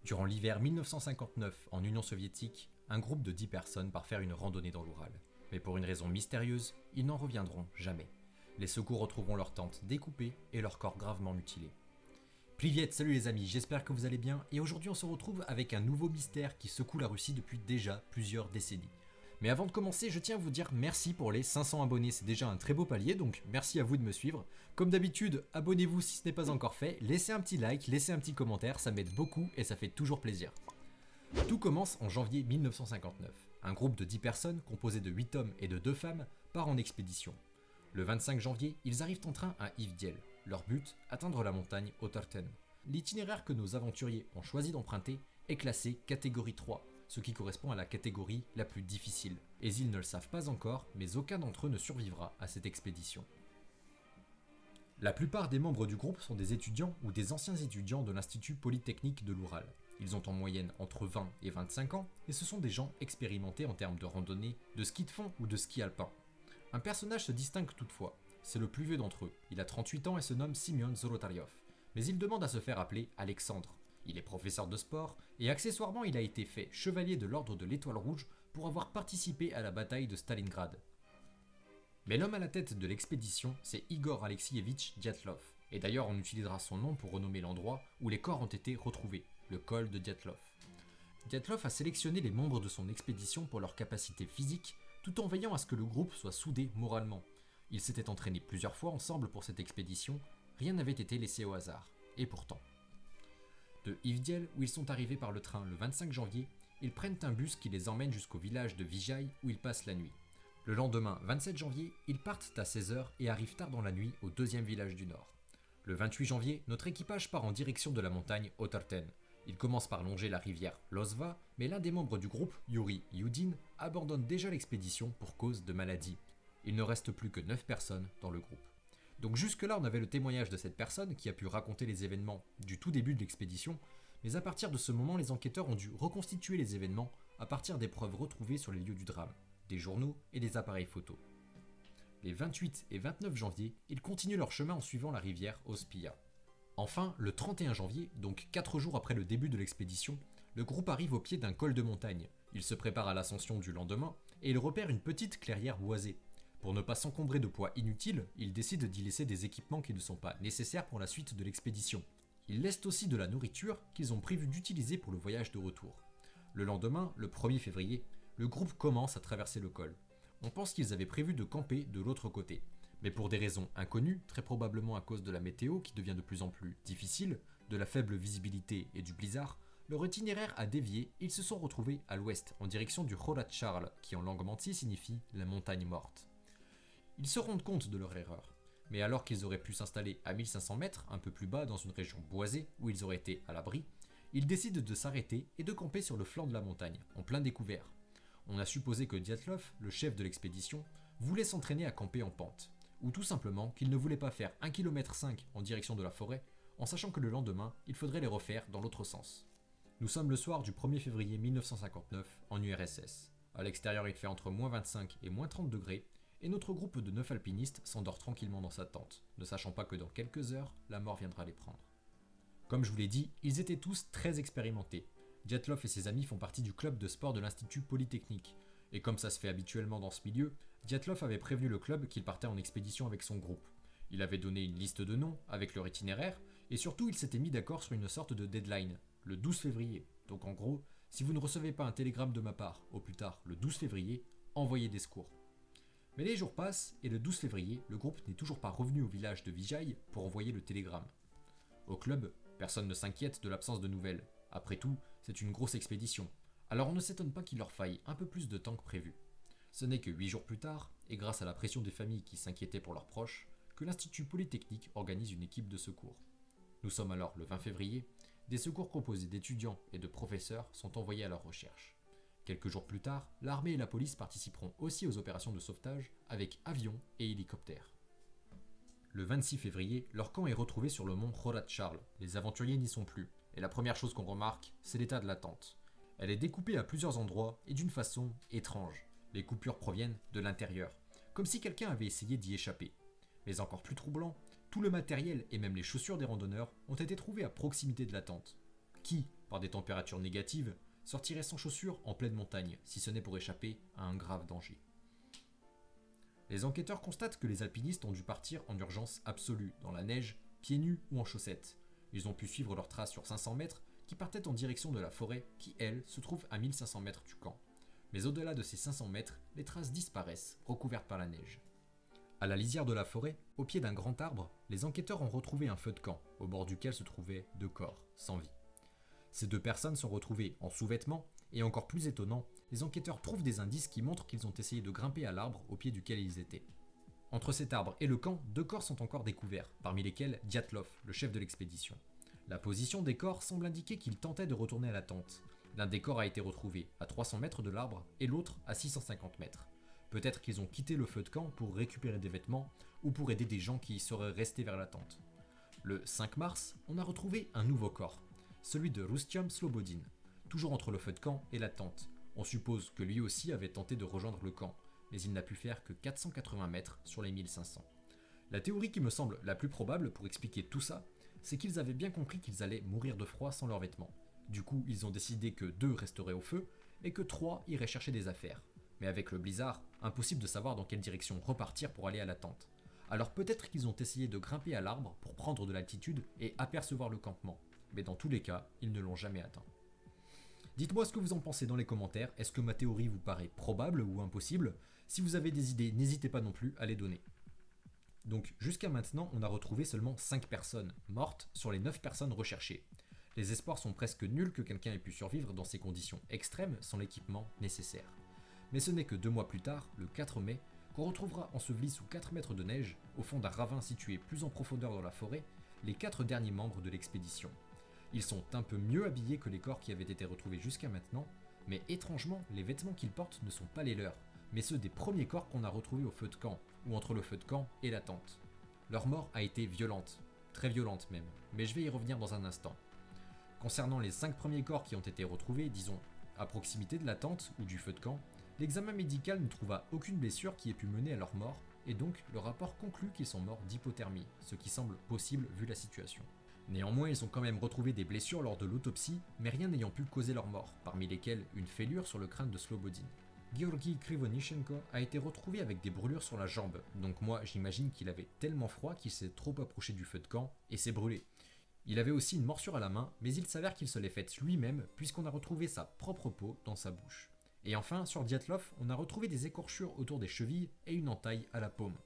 Durant l'hiver 1959, en Union soviétique, un groupe de 10 personnes part faire une randonnée dans l'Oural. Mais pour une raison mystérieuse, ils n'en reviendront jamais. Les secours retrouveront leurs tentes découpées et leurs corps gravement mutilés. Privet, salut les amis, j'espère que vous allez bien, et aujourd'hui on se retrouve avec un nouveau mystère qui secoue la Russie depuis déjà plusieurs décennies. Mais avant de commencer, je tiens à vous dire merci pour les 500 abonnés, c'est déjà un très beau palier, donc merci à vous de me suivre. Comme d'habitude, abonnez-vous si ce n'est pas encore fait, laissez un petit like, laissez un petit commentaire, ça m'aide beaucoup et ça fait toujours plaisir. Tout commence en janvier 1959. Un groupe de 10 personnes, composé de 8 hommes et de 2 femmes, part en expédition. Le 25 janvier, ils arrivent en train à Ivdiel. Leur but, atteindre la montagne Otarten. L'itinéraire que nos aventuriers ont choisi d'emprunter est classé catégorie 3, ce qui correspond à la catégorie la plus difficile. Et ils ne le savent pas encore, mais aucun d'entre eux ne survivra à cette expédition. La plupart des membres du groupe sont des étudiants ou des anciens étudiants de l'Institut Polytechnique de l'Oural. Ils ont en moyenne entre 20 et 25 ans, et ce sont des gens expérimentés en termes de randonnée, de ski de fond ou de ski alpin. Un personnage se distingue toutefois, c'est le plus vieux d'entre eux. Il a 38 ans et se nomme Simeon Zolotaryov, mais il demande à se faire appeler Alexandre. Il est professeur de sport, et accessoirement il a été fait chevalier de l'ordre de l'Étoile Rouge pour avoir participé à la bataille de Stalingrad. Mais l'homme à la tête de l'expédition, c'est Igor Alexievitch Dyatlov, et d'ailleurs on utilisera son nom pour renommer l'endroit où les corps ont été retrouvés, le col de Dyatlov. Dyatlov a sélectionné les membres de son expédition pour leur capacité physique, tout en veillant à ce que le groupe soit soudé moralement. Ils s'étaient entraînés plusieurs fois ensemble pour cette expédition, rien n'avait été laissé au hasard. Et pourtant. De Ivdiel, où ils sont arrivés par le train le 25 janvier, ils prennent un bus qui les emmène jusqu'au village de Vijay où ils passent la nuit. Le lendemain, 27 janvier, ils partent à 16h et arrivent tard dans la nuit au deuxième village du nord. Le 28 janvier, notre équipage part en direction de la montagne Otarten. Il commence par longer la rivière Lozva, mais l'un des membres du groupe, Yuri Yudin, abandonne déjà l'expédition pour cause de maladie. Il ne reste plus que 9 personnes dans le groupe. Donc jusque-là, on avait le témoignage de cette personne qui a pu raconter les événements du tout début de l'expédition, mais à partir de ce moment, les enquêteurs ont dû reconstituer les événements à partir des preuves retrouvées sur les lieux du drame, des journaux et des appareils photos. Les 28 et 29 janvier, ils continuent leur chemin en suivant la rivière Ospia. Enfin, le 31 janvier, donc 4 jours après le début de l'expédition, le groupe arrive au pied d'un col de montagne. Il se prépare à l'ascension du lendemain et il repère une petite clairière boisée. Pour ne pas s'encombrer de poids inutiles, il décide d'y laisser des équipements qui ne sont pas nécessaires pour la suite de l'expédition. Ils laissent aussi de la nourriture qu'ils ont prévu d'utiliser pour le voyage de retour. Le lendemain, le 1er février, le groupe commence à traverser le col. On pense qu'ils avaient prévu de camper de l'autre côté. Mais pour des raisons inconnues, très probablement à cause de la météo qui devient de plus en plus difficile, de la faible visibilité et du blizzard, leur itinéraire a dévié et ils se sont retrouvés à l'ouest, en direction du Khorat Charl, qui en langue mansi signifie la montagne morte. Ils se rendent compte de leur erreur, mais alors qu'ils auraient pu s'installer à 1500 mètres, un peu plus bas dans une région boisée où ils auraient été à l'abri, ils décident de s'arrêter et de camper sur le flanc de la montagne, en plein découvert. On a supposé que Dyatlov, le chef de l'expédition, voulait s'entraîner à camper en pente, ou tout simplement qu'il ne voulait pas faire 1,5 km en direction de la forêt, en sachant que le lendemain, il faudrait les refaire dans l'autre sens. Nous sommes le soir du 1er février 1959 en URSS. À l'extérieur, il fait entre moins 25 et moins 30 degrés, et notre groupe de 9 alpinistes s'endort tranquillement dans sa tente, ne sachant pas que dans quelques heures, la mort viendra les prendre. Comme je vous l'ai dit, ils étaient tous très expérimentés. Dyatlov et ses amis font partie du club de sport de l'Institut Polytechnique, et comme ça se fait habituellement dans ce milieu, Dyatlov avait prévenu le club qu'il partait en expédition avec son groupe. Il avait donné une liste de noms avec leur itinéraire, et surtout il s'était mis d'accord sur une sorte de deadline, le 12 février. Donc en gros, si vous ne recevez pas un télégramme de ma part, au plus tard le 12 février, envoyez des secours. Mais les jours passent, et le 12 février, le groupe n'est toujours pas revenu au village de Vijay pour envoyer le télégramme. Au club, personne ne s'inquiète de l'absence de nouvelles. Après tout, c'est une grosse expédition, alors on ne s'étonne pas qu'il leur faille un peu plus de temps que prévu. Ce n'est que 8 jours plus tard, et grâce à la pression des familles qui s'inquiétaient pour leurs proches, que l'Institut Polytechnique organise une équipe de secours. Nous sommes alors le 20 février, des secours composés d'étudiants et de professeurs sont envoyés à leur recherche. Quelques jours plus tard, l'armée et la police participeront aussi aux opérations de sauvetage avec avions et hélicoptères. Le 26 février, leur camp est retrouvé sur le mont Khorat Charl. Les aventuriers n'y sont plus, et la première chose qu'on remarque, c'est l'état de la tente. Elle est découpée à plusieurs endroits et d'une façon étrange. Les coupures proviennent de l'intérieur, comme si quelqu'un avait essayé d'y échapper. Mais encore plus troublant, tout le matériel et même les chaussures des randonneurs ont été trouvés à proximité de la tente. Qui par des températures négatives, sortirait sans chaussures en pleine montagne, si ce n'est pour échapper à un grave danger. Les enquêteurs constatent que les alpinistes ont dû partir en urgence absolue, dans la neige, pieds nus ou en chaussettes. Ils ont pu suivre leurs traces sur 500 mètres qui partaient en direction de la forêt qui, elle, se trouve à 1500 mètres du camp. Mais au-delà de ces 500 mètres, les traces disparaissent, recouvertes par la neige. À la lisière de la forêt, au pied d'un grand arbre, les enquêteurs ont retrouvé un feu de camp, au bord duquel se trouvaient 2 corps, sans vie. Ces 2 personnes sont retrouvées en sous-vêtements, et encore plus étonnant, les enquêteurs trouvent des indices qui montrent qu'ils ont essayé de grimper à l'arbre au pied duquel ils étaient. Entre cet arbre et le camp, 2 corps sont encore découverts, parmi lesquels Dyatlov, le chef de l'expédition. La position des corps semble indiquer qu'ils tentaient de retourner à la tente. L'un des corps a été retrouvé à 300 mètres de l'arbre et l'autre à 650 mètres. Peut-être qu'ils ont quitté le feu de camp pour récupérer des vêtements ou pour aider des gens qui y seraient restés vers la tente. Le 5 mars, on a retrouvé un nouveau corps, celui de Rustiam Slobodin, toujours entre le feu de camp et la tente. On suppose que lui aussi avait tenté de rejoindre le camp, mais il n'a pu faire que 480 mètres sur les 1500. La théorie qui me semble la plus probable pour expliquer tout ça, c'est qu'ils avaient bien compris qu'ils allaient mourir de froid sans leurs vêtements. Du coup, ils ont décidé que 2 resteraient au feu et que 3 iraient chercher des affaires. Mais avec le blizzard, impossible de savoir dans quelle direction repartir pour aller à la tente. Alors peut-être qu'ils ont essayé de grimper à l'arbre pour prendre de l'altitude et apercevoir le campement. Mais dans tous les cas, ils ne l'ont jamais atteint. Dites-moi ce que vous en pensez dans les commentaires. Est-ce que ma théorie vous paraît probable ou impossible? Si vous avez des idées, n'hésitez pas non plus à les donner. Donc jusqu'à maintenant, on a retrouvé seulement 5 personnes mortes sur les 9 personnes recherchées. Les espoirs sont presque nuls que quelqu'un ait pu survivre dans ces conditions extrêmes sans l'équipement nécessaire. Mais ce n'est que 2 mois plus tard, le 4 mai, qu'on retrouvera ensevelis sous 4 mètres de neige, au fond d'un ravin situé plus en profondeur dans la forêt, les 4 derniers membres de l'expédition. Ils sont un peu mieux habillés que les corps qui avaient été retrouvés jusqu'à maintenant, mais étrangement, les vêtements qu'ils portent ne sont pas les leurs, mais ceux des premiers corps qu'on a retrouvés au feu de camp, ou entre le feu de camp et la tente. Leur mort a été violente, très violente même, mais je vais y revenir dans un instant. Concernant les 5 premiers corps qui ont été retrouvés, disons, à proximité de la tente ou du feu de camp, l'examen médical ne trouva aucune blessure qui ait pu mener à leur mort, et donc le rapport conclut qu'ils sont morts d'hypothermie, ce qui semble possible vu la situation. Néanmoins, ils ont quand même retrouvé des blessures lors de l'autopsie, mais rien n'ayant pu causer leur mort, parmi lesquelles une fêlure sur le crâne de Slobodin. Georgi Krivonichenko a été retrouvé avec des brûlures sur la jambe, donc moi j'imagine qu'il avait tellement froid qu'il s'est trop approché du feu de camp et s'est brûlé. Il avait aussi une morsure à la main, mais il s'avère qu'il se l'est faite lui-même puisqu'on a retrouvé sa propre peau dans sa bouche. Et enfin, sur Dyatlov, on a retrouvé des écorchures autour des chevilles et une entaille à la paume.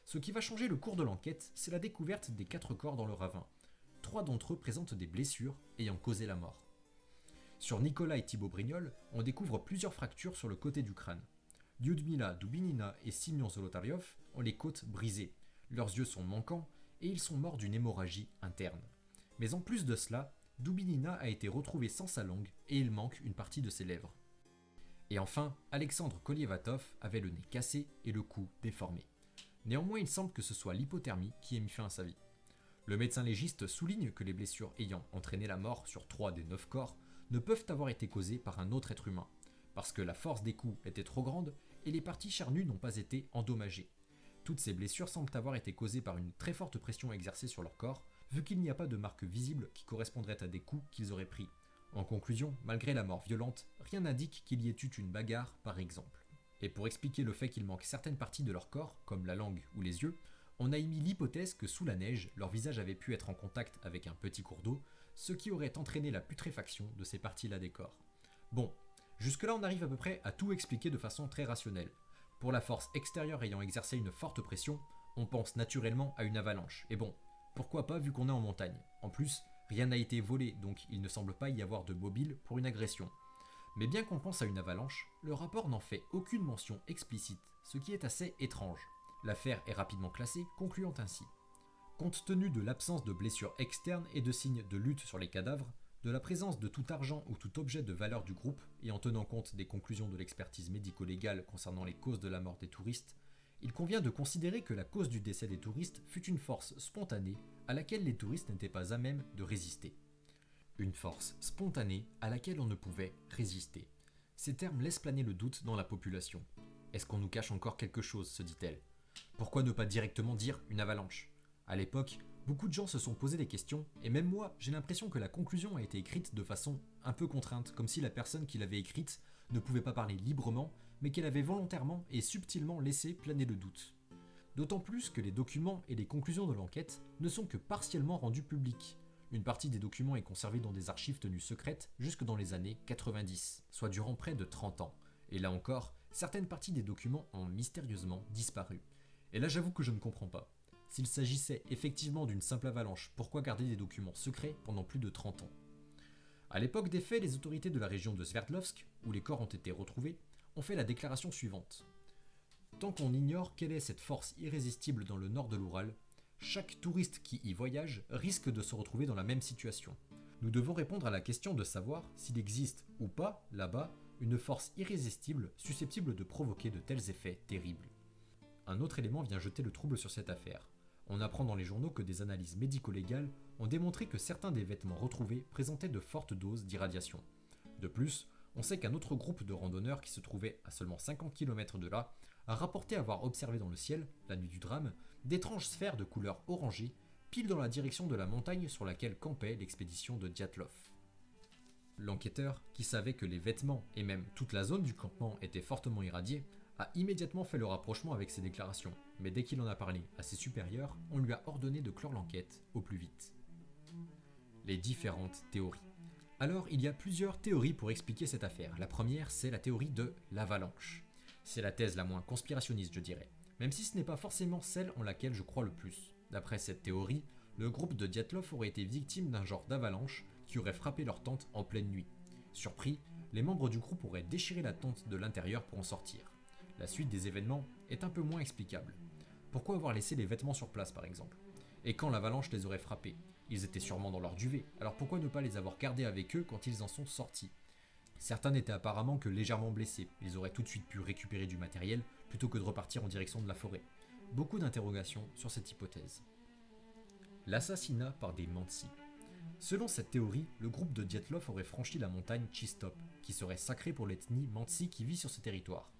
Ce qui va changer le cours de l'enquête, c'est la découverte des 4 corps dans le ravin. 3 d'entre eux présentent des blessures ayant causé la mort. Sur Nicolas et Thibaut Brignol, on découvre plusieurs fractures sur le côté du crâne. Lyudmila Dubinina et Simeon Zolotaryov ont les côtes brisées, leurs yeux sont manquants et ils sont morts d'une hémorragie interne. Mais en plus de cela, Dubinina a été retrouvé sans sa langue et il manque une partie de ses lèvres. Et enfin, Alexandre Kolievatov avait le nez cassé et le cou déformé. Néanmoins, il semble que ce soit l'hypothermie qui ait mis fin à sa vie. Le médecin légiste souligne que les blessures ayant entraîné la mort sur 3 des 9 corps ne peuvent avoir été causées par un autre être humain, parce que la force des coups était trop grande et les parties charnues n'ont pas été endommagées. Toutes ces blessures semblent avoir été causées par une très forte pression exercée sur leur corps, vu qu'il n'y a pas de marques visibles qui correspondraient à des coups qu'ils auraient pris. En conclusion, malgré la mort violente, rien n'indique qu'il y ait eu une bagarre par exemple. Et pour expliquer le fait qu'il manque certaines parties de leur corps, comme la langue ou les yeux, on a émis l'hypothèse que sous la neige, leur visage avait pu être en contact avec un petit cours d'eau, ce qui aurait entraîné la putréfaction de ces parties-là des corps. Bon, jusque-là on arrive à peu près à tout expliquer de façon très rationnelle. Pour la force extérieure ayant exercé une forte pression, on pense naturellement à une avalanche. Et bon, pourquoi pas vu qu'on est en montagne. En plus, rien n'a été volé, donc il ne semble pas y avoir de mobile pour une agression. Mais bien qu'on pense à une avalanche, le rapport n'en fait aucune mention explicite, ce qui est assez étrange. L'affaire est rapidement classée, concluant ainsi. Compte tenu de l'absence de blessures externes et de signes de lutte sur les cadavres, de la présence de tout argent ou tout objet de valeur du groupe, et en tenant compte des conclusions de l'expertise médico-légale concernant les causes de la mort des touristes, il convient de considérer que la cause du décès des touristes fut une force spontanée à laquelle les touristes n'étaient pas à même de résister. Une force spontanée à laquelle on ne pouvait résister. Ces termes laissent planer le doute dans la population. Est-ce qu'on nous cache encore quelque chose, se dit-elle? Pourquoi ne pas directement dire une avalanche? À l'époque, Beaucoup de gens se sont posé des questions, et même moi, j'ai l'impression que la conclusion a été écrite de façon un peu contrainte, comme si la personne qui l'avait écrite ne pouvait pas parler librement, mais qu'elle avait volontairement et subtilement laissé planer le doute. D'autant plus que les documents et les conclusions de l'enquête ne sont que partiellement rendus publics. Une partie des documents est conservée dans des archives tenues secrètes jusque dans les années 90, soit durant près de 30 ans. Et là encore, certaines parties des documents ont mystérieusement disparu. Et là j'avoue que je ne comprends pas. S'il s'agissait effectivement d'une simple avalanche, pourquoi garder des documents secrets pendant plus de 30 ans? À l'époque des faits, les autorités de la région de Sverdlovsk, où les corps ont été retrouvés, ont fait la déclaration suivante. Tant qu'on ignore quelle est cette force irrésistible dans le nord de l'Oural, chaque touriste qui y voyage risque de se retrouver dans la même situation. Nous devons répondre à la question de savoir s'il existe ou pas, là-bas, une force irrésistible susceptible de provoquer de tels effets terribles. Un autre élément vient jeter le trouble sur cette affaire. On apprend dans les journaux que des analyses médico-légales ont démontré que certains des vêtements retrouvés présentaient de fortes doses d'irradiation. De plus, on sait qu'un autre groupe de randonneurs qui se trouvait à seulement 50 km de là a rapporté avoir observé dans le ciel, la nuit du drame, d'étranges sphères de couleur orangée, pile dans la direction de la montagne sur laquelle campait l'expédition de Dyatlov. L'enquêteur, qui savait que les vêtements et même toute la zone du campement étaient fortement irradiés, a immédiatement fait le rapprochement avec ces déclarations, mais dès qu'il en a parlé à ses supérieurs, on lui a ordonné de clore l'enquête au plus vite. Les différentes théories. Alors, il y a plusieurs théories pour expliquer cette affaire. La première, c'est la théorie de l'avalanche. C'est la thèse la moins conspirationniste, je dirais, même si ce n'est pas forcément celle en laquelle je crois le plus. D'après cette théorie, le groupe de Dyatlov aurait été victime d'un genre d'avalanche qui aurait frappé leur tente en pleine nuit. Surpris, les membres du groupe auraient déchiré la tente de l'intérieur pour en sortir. La suite des événements est un peu moins explicable. Pourquoi avoir laissé les vêtements sur place par exemple? Et quand l'avalanche les aurait frappés? Ils étaient sûrement dans leur duvet, alors pourquoi ne pas les avoir gardés avec eux quand ils en sont sortis? Certains n'étaient apparemment que légèrement blessés, ils auraient tout de suite pu récupérer du matériel plutôt que de repartir en direction de la forêt. Beaucoup d'interrogations sur cette hypothèse. L'assassinat par des Mansi. Selon cette théorie, le groupe de Dyatlov aurait franchi la montagne Chistop, qui serait sacrée pour l'ethnie Mansi qui vit sur ce territoire.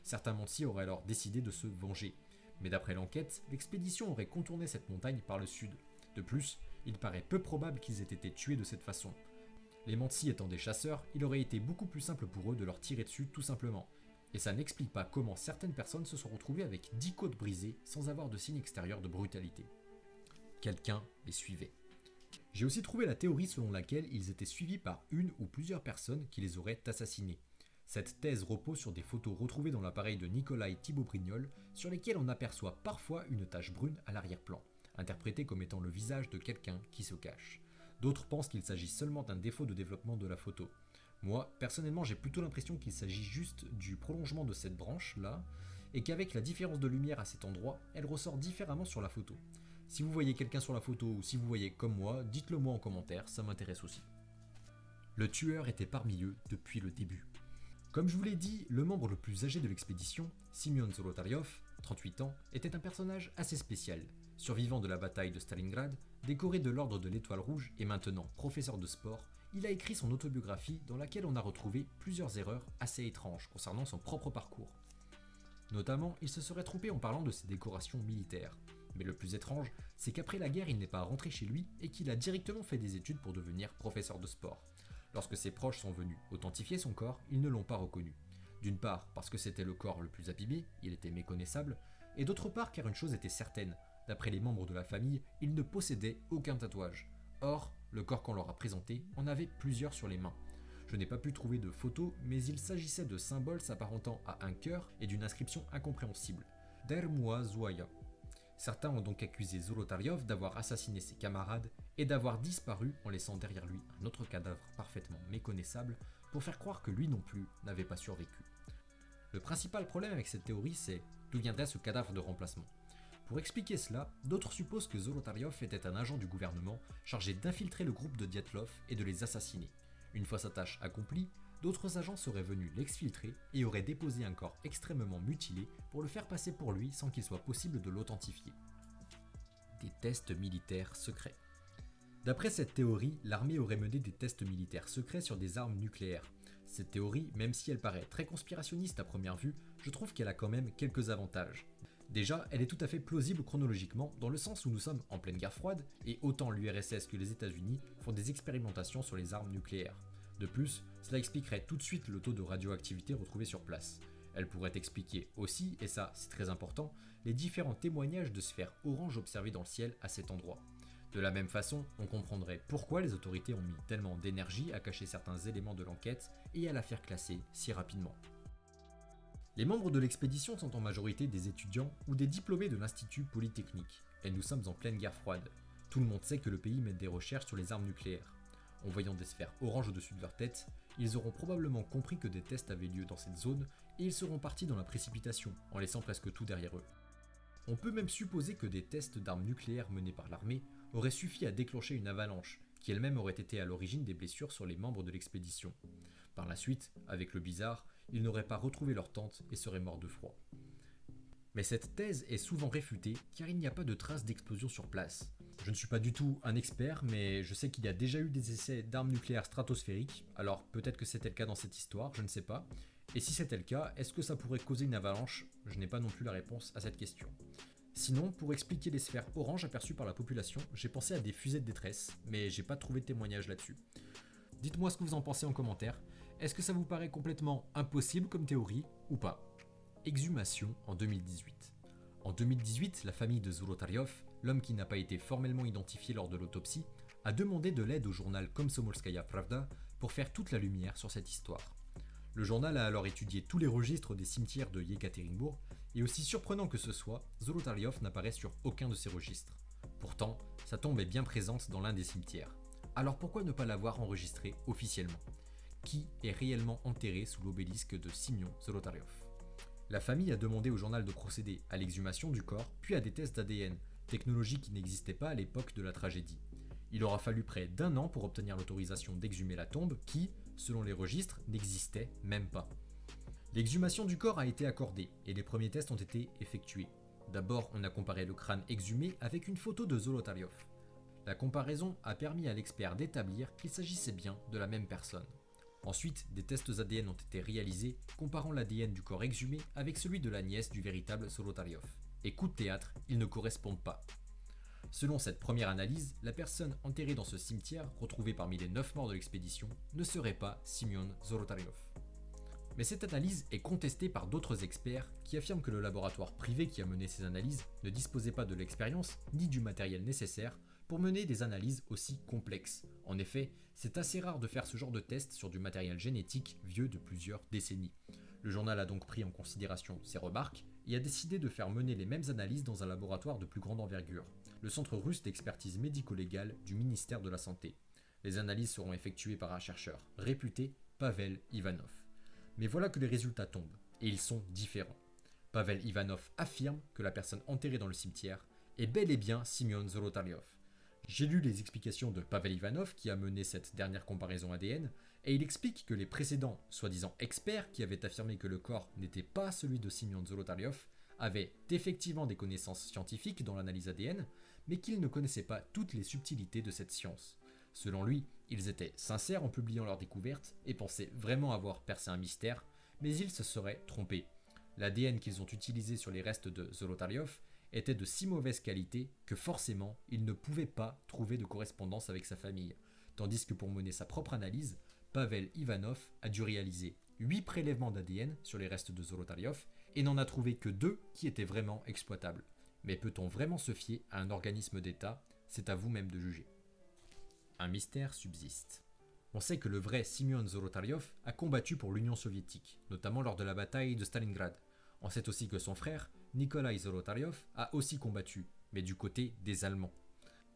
Certains Mansi auraient alors décidé de se venger, mais d'après l'enquête, l'expédition aurait contourné cette montagne par le sud. De plus, il paraît peu probable qu'ils aient été tués de cette façon. Les Mansi étant des chasseurs, il aurait été beaucoup plus simple pour eux de leur tirer dessus tout simplement. Et ça n'explique pas comment certaines personnes se sont retrouvées avec 10 côtes brisées sans avoir de signe extérieur de brutalité. Quelqu'un les suivait. J'ai aussi trouvé la théorie selon laquelle ils étaient suivis par une ou plusieurs personnes qui les auraient assassinés. Cette thèse repose sur des photos retrouvées dans l'appareil de Nikolai Thibault-Brignol, sur lesquelles on aperçoit parfois une tache brune à l'arrière-plan, interprétée comme étant le visage de quelqu'un qui se cache. D'autres pensent qu'il s'agit seulement d'un défaut de développement de la photo. Moi, personnellement, j'ai plutôt l'impression qu'il s'agit juste du prolongement de cette branche-là, et qu'avec la différence de lumière à cet endroit, elle ressort différemment sur la photo. Si vous voyez quelqu'un sur la photo ou si vous voyez comme moi, dites-le moi en commentaire, ça m'intéresse aussi. Le tueur était parmi eux depuis le début. Comme je vous l'ai dit, le membre le plus âgé de l'expédition, Simeon Zolotaryov, 38 ans, était un personnage assez spécial. Survivant de la bataille de Stalingrad, décoré de l'ordre de l'Étoile Rouge et maintenant professeur de sport, il a écrit son autobiographie dans laquelle on a retrouvé plusieurs erreurs assez étranges concernant son propre parcours. Notamment, il se serait trompé en parlant de ses décorations militaires. Mais le plus étrange, c'est qu'après la guerre, il n'est pas rentré chez lui et qu'il a directement fait des études pour devenir professeur de sport. Lorsque ses proches sont venus authentifier son corps, ils ne l'ont pas reconnu. D'une part parce que c'était le corps le plus abîmé, il était méconnaissable, et d'autre part car une chose était certaine, d'après les membres de la famille, il ne possédait aucun tatouage. Or, le corps qu'on leur a présenté en avait plusieurs sur les mains. Je n'ai pas pu trouver de photos, mais il s'agissait de symboles s'apparentant à un cœur et d'une inscription incompréhensible. Dermoa Zoya. Certains ont donc accusé Zolotaryov d'avoir assassiné ses camarades et d'avoir disparu en laissant derrière lui un autre cadavre parfaitement méconnaissable pour faire croire que lui non plus n'avait pas survécu. Le principal problème avec cette théorie, c'est d'où viendrait ce cadavre de remplacement. Pour expliquer cela, d'autres supposent que Zolotaryov était un agent du gouvernement chargé d'infiltrer le groupe de Dyatlov et de les assassiner. Une fois sa tâche accomplie, d'autres agents seraient venus l'exfiltrer et auraient déposé un corps extrêmement mutilé pour le faire passer pour lui sans qu'il soit possible de l'authentifier. Des tests militaires secrets. D'après cette théorie, l'armée aurait mené des tests militaires secrets sur des armes nucléaires. Cette théorie, même si elle paraît très conspirationniste à première vue, je trouve qu'elle a quand même quelques avantages. Déjà, elle est tout à fait plausible chronologiquement dans le sens où nous sommes en pleine guerre froide et autant l'URSS que les États-Unis font des expérimentations sur les armes nucléaires. De plus, cela expliquerait tout de suite le taux de radioactivité retrouvé sur place. Elle pourrait expliquer aussi, et ça c'est très important, les différents témoignages de sphères oranges observées dans le ciel à cet endroit. De la même façon, on comprendrait pourquoi les autorités ont mis tellement d'énergie à cacher certains éléments de l'enquête et à la faire classer si rapidement. Les membres de l'expédition sont en majorité des étudiants ou des diplômés de l'Institut Polytechnique, et nous sommes en pleine guerre froide. Tout le monde sait que le pays mène des recherches sur les armes nucléaires. En voyant des sphères oranges au-dessus de leur tête, ils auront probablement compris que des tests avaient lieu dans cette zone et ils seront partis dans la précipitation, en laissant presque tout derrière eux. On peut même supposer que des tests d'armes nucléaires menés par l'armée auraient suffi à déclencher une avalanche, qui elle-même aurait été à l'origine des blessures sur les membres de l'expédition. Par la suite, avec le blizzard, ils n'auraient pas retrouvé leur tente et seraient morts de froid. Mais cette thèse est souvent réfutée car il n'y a pas de traces d'explosion sur place. Je ne suis pas du tout un expert, mais je sais qu'il y a déjà eu des essais d'armes nucléaires stratosphériques, alors peut-être que c'était le cas dans cette histoire, je ne sais pas. Et si c'était le cas, est-ce que ça pourrait causer une avalanche? Je n'ai pas non plus la réponse à cette question. Sinon, pour expliquer les sphères oranges aperçues par la population, j'ai pensé à des fusées de détresse, mais j'ai pas trouvé de témoignage là-dessus. Dites-moi ce que vous en pensez en commentaire. Est-ce que ça vous paraît complètement impossible comme théorie ou pas? Exhumation en 2018. En 2018, la famille de Zolotaryov, l'homme qui n'a pas été formellement identifié lors de l'autopsie, a demandé de l'aide au journal Komsomolskaya Pravda pour faire toute la lumière sur cette histoire. Le journal a alors étudié tous les registres des cimetières de Yekaterinbourg, et aussi surprenant que ce soit, Zolotaryov n'apparaît sur aucun de ces registres. Pourtant, sa tombe est bien présente dans l'un des cimetières. Alors pourquoi ne pas l'avoir enregistrée officiellement? Qui est réellement enterré sous l'obélisque de Simeon Zolotaryov? La famille a demandé au journal de procéder à l'exhumation du corps, puis à des tests d'ADN, technologie qui n'existait pas à l'époque de la tragédie. Il aura fallu près d'1 an pour obtenir l'autorisation d'exhumer la tombe qui, selon les registres, n'existait même pas. L'exhumation du corps a été accordée et les premiers tests ont été effectués. D'abord, on a comparé le crâne exhumé avec une photo de Zolotaryov. La comparaison a permis à l'expert d'établir qu'il s'agissait bien de la même personne. Ensuite, des tests ADN ont été réalisés comparant l'ADN du corps exhumé avec celui de la nièce du véritable Zolotaryov. Et coup de théâtre, ils ne correspondent pas. Selon cette première analyse, la personne enterrée dans ce cimetière, retrouvée parmi les 9 morts de l'expédition, ne serait pas Simeon Zolotaryov. Mais cette analyse est contestée par d'autres experts qui affirment que le laboratoire privé qui a mené ces analyses ne disposait pas de l'expérience ni du matériel nécessaire pour mener des analyses aussi complexes. En effet, c'est assez rare de faire ce genre de test sur du matériel génétique vieux de plusieurs décennies. Le journal a donc pris en considération ces remarques et a décidé de faire mener les mêmes analyses dans un laboratoire de plus grande envergure, le Centre russe d'expertise médico-légale du ministère de la Santé. Les analyses seront effectuées par un chercheur réputé, Pavel Ivanov. Mais voilà que les résultats tombent, et ils sont différents. Pavel Ivanov affirme que la personne enterrée dans le cimetière est bel et bien Simeon Zolotaryov. J'ai lu les explications de Pavel Ivanov qui a mené cette dernière comparaison ADN, et il explique que les précédents, soi-disant experts qui avaient affirmé que le corps n'était pas celui de Simeon Zolotaryov, avaient effectivement des connaissances scientifiques dans l'analyse ADN, mais qu'ils ne connaissaient pas toutes les subtilités de cette science. Selon lui, ils étaient sincères en publiant leurs découvertes et pensaient vraiment avoir percé un mystère, mais ils se seraient trompés. L'ADN qu'ils ont utilisé sur les restes de Zolotaryov était de si mauvaise qualité que forcément, ils ne pouvaient pas trouver de correspondance avec sa famille, tandis que pour mener sa propre analyse, Pavel Ivanov a dû réaliser 8 prélèvements d'ADN sur les restes de Zolotaryov et n'en a trouvé que 2 qui étaient vraiment exploitables. Mais peut-on vraiment se fier à un organisme d'État? C'est à vous-même de juger. Un mystère subsiste. On sait que le vrai Simeon Zolotaryov a combattu pour l'Union soviétique, notamment lors de la bataille de Stalingrad. On sait aussi que son frère, Nikolai Zolotaryov, a aussi combattu, mais du côté des Allemands.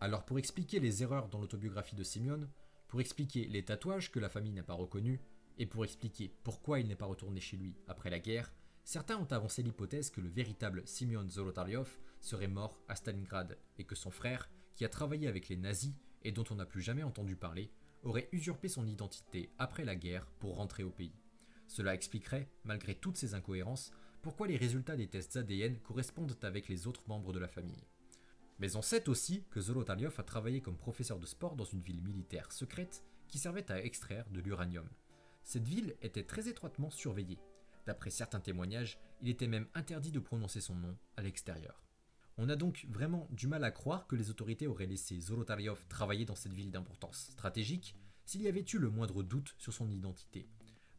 Alors pour expliquer les erreurs dans l'autobiographie de Simeon, pour expliquer les tatouages que la famille n'a pas reconnus, et pour expliquer pourquoi il n'est pas retourné chez lui après la guerre, certains ont avancé l'hypothèse que le véritable Simeon Zolotaryov serait mort à Stalingrad, et que son frère, qui a travaillé avec les nazis et dont on n'a plus jamais entendu parler, aurait usurpé son identité après la guerre pour rentrer au pays. Cela expliquerait, malgré toutes ces incohérences, pourquoi les résultats des tests ADN correspondent avec les autres membres de la famille. Mais on sait aussi que Zolotaryov a travaillé comme professeur de sport dans une ville militaire secrète qui servait à extraire de l'uranium. Cette ville était très étroitement surveillée. D'après certains témoignages, Il était même interdit de prononcer son nom à l'extérieur. On a donc vraiment du mal à croire que les autorités auraient laissé Zolotaryov travailler dans cette ville d'importance stratégique s'il y avait eu le moindre doute sur son identité.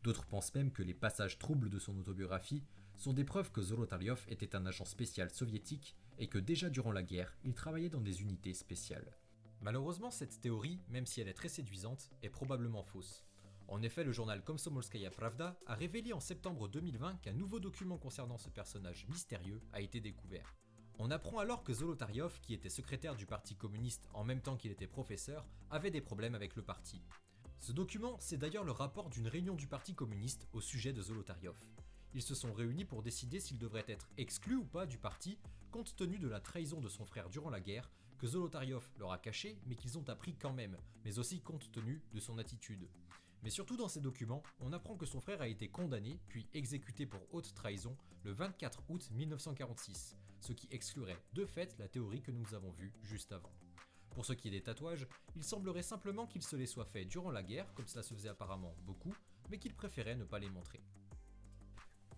D'autres pensent même que les passages troubles de son autobiographie sont des preuves que Zolotaryov était un agent spécial soviétique et que déjà durant la guerre, il travaillait dans des unités spéciales. Malheureusement, cette théorie, même si elle est très séduisante, est probablement fausse. En effet, le journal Komsomolskaya Pravda a révélé en septembre 2020 qu'un nouveau document concernant ce personnage mystérieux a été découvert. On apprend alors que Zolotaryov, qui était secrétaire du parti communiste en même temps qu'il était professeur, avait des problèmes avec le parti. Ce document, c'est d'ailleurs le rapport d'une réunion du parti communiste au sujet de Zolotaryov. Ils se sont réunis pour décider s'il devrait être exclu ou pas du parti, compte tenu de la trahison de son frère durant la guerre, que Zolotaryov leur a caché mais qu'ils ont appris quand même, mais aussi compte tenu de son attitude. Mais surtout dans ces documents, on apprend que son frère a été condamné puis exécuté pour haute trahison le 24 août 1946, ce qui exclurait de fait la théorie que nous avons vue juste avant. Pour ce qui est des tatouages, il semblerait simplement qu'il se les soit fait durant la guerre, comme cela se faisait apparemment beaucoup, mais qu'il préférait ne pas les montrer.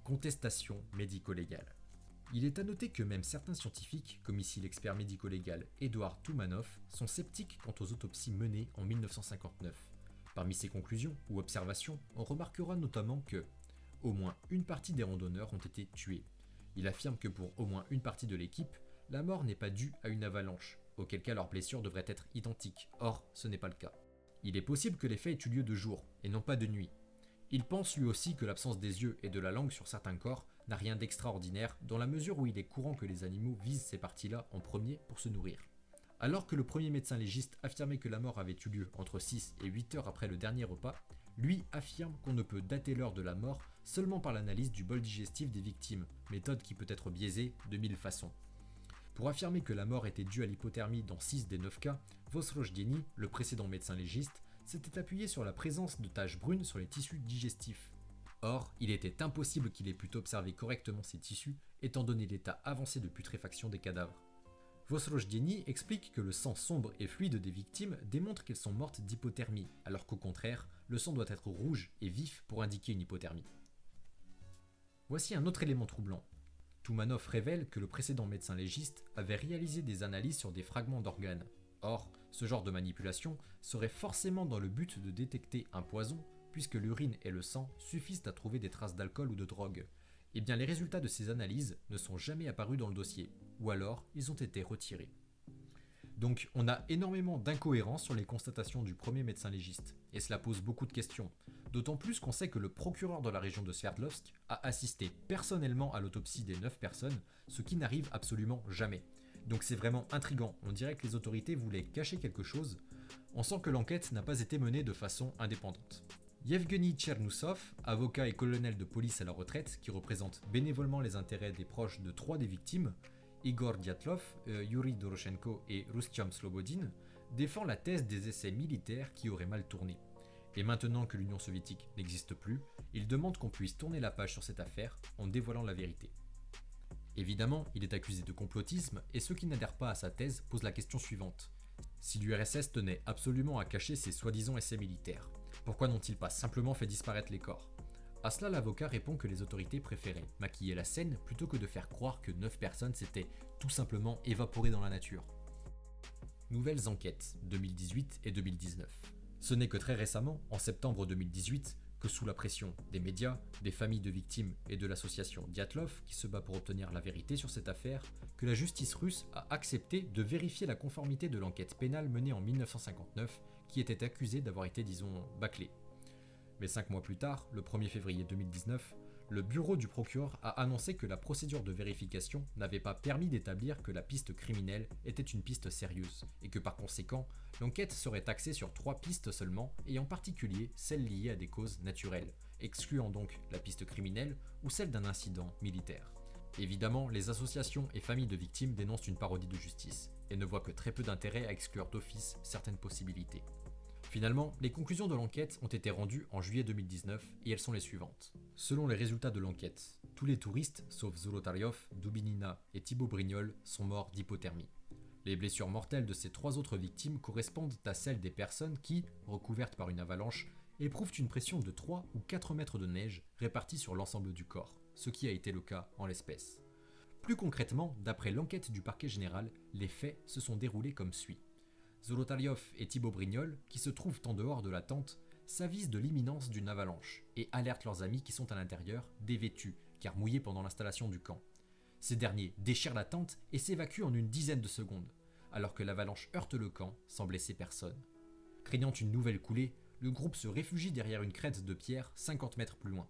Contestation médico-légale. Il est à noter que même certains scientifiques, comme ici l'expert médico-légal Edouard Toumanov, sont sceptiques quant aux autopsies menées en 1959. Parmi ces conclusions ou observations, on remarquera notamment que au moins une partie des randonneurs ont été tués. Il affirme que pour au moins une partie de l'équipe, la mort n'est pas due à une avalanche, auquel cas leurs blessures devraient être identiques. Or, ce n'est pas le cas. Il est possible que les faits aient eu lieu de jour, et non pas de nuit. Il pense lui aussi que l'absence des yeux et de la langue sur certains corps n'a rien d'extraordinaire, dans la mesure où il est courant que les animaux visent ces parties-là en premier pour se nourrir. Alors que le premier médecin légiste affirmait que la mort avait eu lieu entre 6 et 8 heures après le dernier repas, lui affirme qu'on ne peut dater l'heure de la mort seulement par l'analyse du bol digestif des victimes, méthode qui peut être biaisée de 1000 façons. Pour affirmer que la mort était due à l'hypothermie dans 6 des 9 cas, Vosrojdeny, le précédent médecin légiste, s'était appuyé sur la présence de taches brunes sur les tissus digestifs. Or, il était impossible qu'il ait pu observer correctement ces tissus, étant donné l'état avancé de putréfaction des cadavres. Vosrojdeny explique que le sang sombre et fluide des victimes démontre qu'elles sont mortes d'hypothermie, alors qu'au contraire, le sang doit être rouge et vif pour indiquer une hypothermie. Voici un autre élément troublant. Toumanov révèle que le précédent médecin légiste avait réalisé des analyses sur des fragments d'organes. Or, ce genre de manipulation serait forcément dans le but de détecter un poison, puisque l'urine et le sang suffisent à trouver des traces d'alcool ou de drogue. Eh bien, les résultats de ces analyses ne sont jamais apparus dans le dossier, ou alors ils ont été retirés. Donc, on a énormément d'incohérences sur les constatations du premier médecin légiste, et cela pose beaucoup de questions, d'autant plus qu'on sait que le procureur de la région de Sverdlovsk a assisté personnellement à l'autopsie des 9 personnes, ce qui n'arrive absolument jamais. Donc c'est vraiment intriguant, on dirait que les autorités voulaient cacher quelque chose, on sent que l'enquête n'a pas été menée de façon indépendante. Yevgeny Tchernoussov, avocat et colonel de police à la retraite, qui représente bénévolement les intérêts des proches de 3 des victimes, Igor Dyatlov, Yuri Doroshenko et Rustiam Slobodin, défend la thèse des essais militaires qui auraient mal tourné. Et maintenant que l'Union soviétique n'existe plus, il demande qu'on puisse tourner la page sur cette affaire en dévoilant la vérité. Évidemment, il est accusé de complotisme et ceux qui n'adhèrent pas à sa thèse posent la question suivante. Si l'URSS tenait absolument à cacher ses soi-disant essais militaires, pourquoi n'ont-ils pas simplement fait disparaître les corps ? À cela, l'avocat répond que les autorités préféraient maquiller la scène plutôt que de faire croire que 9 personnes s'étaient tout simplement évaporées dans la nature. Nouvelles enquêtes, 2018 et 2019. Ce n'est que très récemment, en septembre 2018, que sous la pression des médias, des familles de victimes et de l'association Dyatlov, qui se bat pour obtenir la vérité sur cette affaire, que la justice russe a accepté de vérifier la conformité de l'enquête pénale menée en 1959, qui était accusée d'avoir été, disons, bâclée. Mais 5 mois plus tard, le 1er février 2019, le bureau du procureur a annoncé que la procédure de vérification n'avait pas permis d'établir que la piste criminelle était une piste sérieuse, et que par conséquent, l'enquête serait axée sur 3 pistes seulement, et en particulier celles liées à des causes naturelles, excluant donc la piste criminelle ou celle d'un incident militaire. Évidemment, les associations et familles de victimes dénoncent une parodie de justice, et ne voient que très peu d'intérêt à exclure d'office certaines possibilités. Finalement, les conclusions de l'enquête ont été rendues en juillet 2019 et elles sont les suivantes. Selon les résultats de l'enquête, tous les touristes, sauf Zolotaryov, Dubinina et Thibaut Brignol, sont morts d'hypothermie. Les blessures mortelles de ces 3 autres victimes correspondent à celles des personnes qui, recouvertes par une avalanche, éprouvent une pression de 3 ou 4 mètres de neige répartis sur l'ensemble du corps, ce qui a été le cas en l'espèce. Plus concrètement, d'après l'enquête du parquet général, les faits se sont déroulés comme suit. Zolotaryov et Thibaut Brignol, qui se trouvent en dehors de la tente, s'avisent de l'imminence d'une avalanche et alertent leurs amis qui sont à l'intérieur, dévêtus, car mouillés pendant l'installation du camp. Ces derniers déchirent la tente et s'évacuent en une dizaine de secondes, alors que l'avalanche heurte le camp sans blesser personne. Craignant une nouvelle coulée, le groupe se réfugie derrière une crête de pierre 50 mètres plus loin.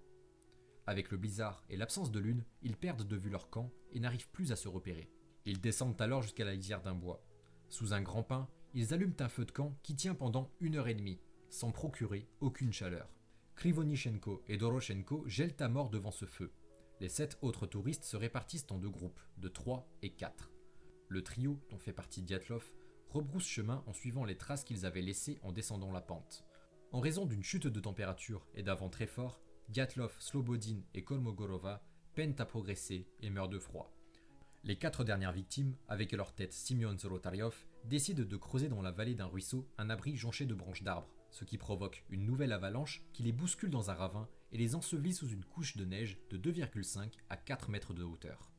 Avec le blizzard et l'absence de lune, ils perdent de vue leur camp et n'arrivent plus à se repérer. Ils descendent alors jusqu'à la lisière d'un bois. Sous un grand pin, ils allument un feu de camp qui tient pendant 1 heure et demie, sans procurer aucune chaleur. Krivonichenko et Doroshenko gèlent à mort devant ce feu. Les 7 autres touristes se répartissent en 2 groupes, de 3 et 4. Le trio, dont fait partie Dyatlov, rebrousse chemin en suivant les traces qu'ils avaient laissées en descendant la pente. En raison d'une chute de température et d'un vent très fort, Dyatlov, Slobodin et Kolmogorova peinent à progresser et meurent de froid. Les 4 dernières victimes, avec à leur tête Simeon Zolotaryov, décident de creuser dans la vallée d'un ruisseau un abri jonché de branches d'arbres, ce qui provoque une nouvelle avalanche qui les bouscule dans un ravin et les ensevelit sous une couche de neige de 2,5 à 4 mètres de hauteur.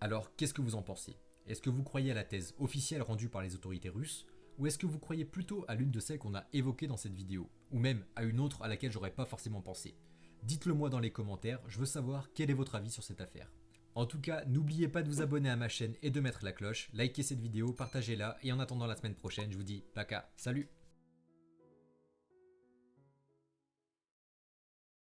Alors, qu'est-ce que vous en pensez ? Est-ce que vous croyez à la thèse officielle rendue par les autorités russes ? Ou est-ce que vous croyez plutôt à l'une de celles qu'on a évoquées dans cette vidéo ? Ou même à une autre à laquelle j'aurais pas forcément pensé ? Dites-le moi dans les commentaires, je veux savoir quel est votre avis sur cette affaire. En tout cas, n'oubliez pas de vous abonner à ma chaîne et de mettre la cloche, likez cette vidéo, partagez-la, et en attendant la semaine prochaine, je vous dis paka, salut!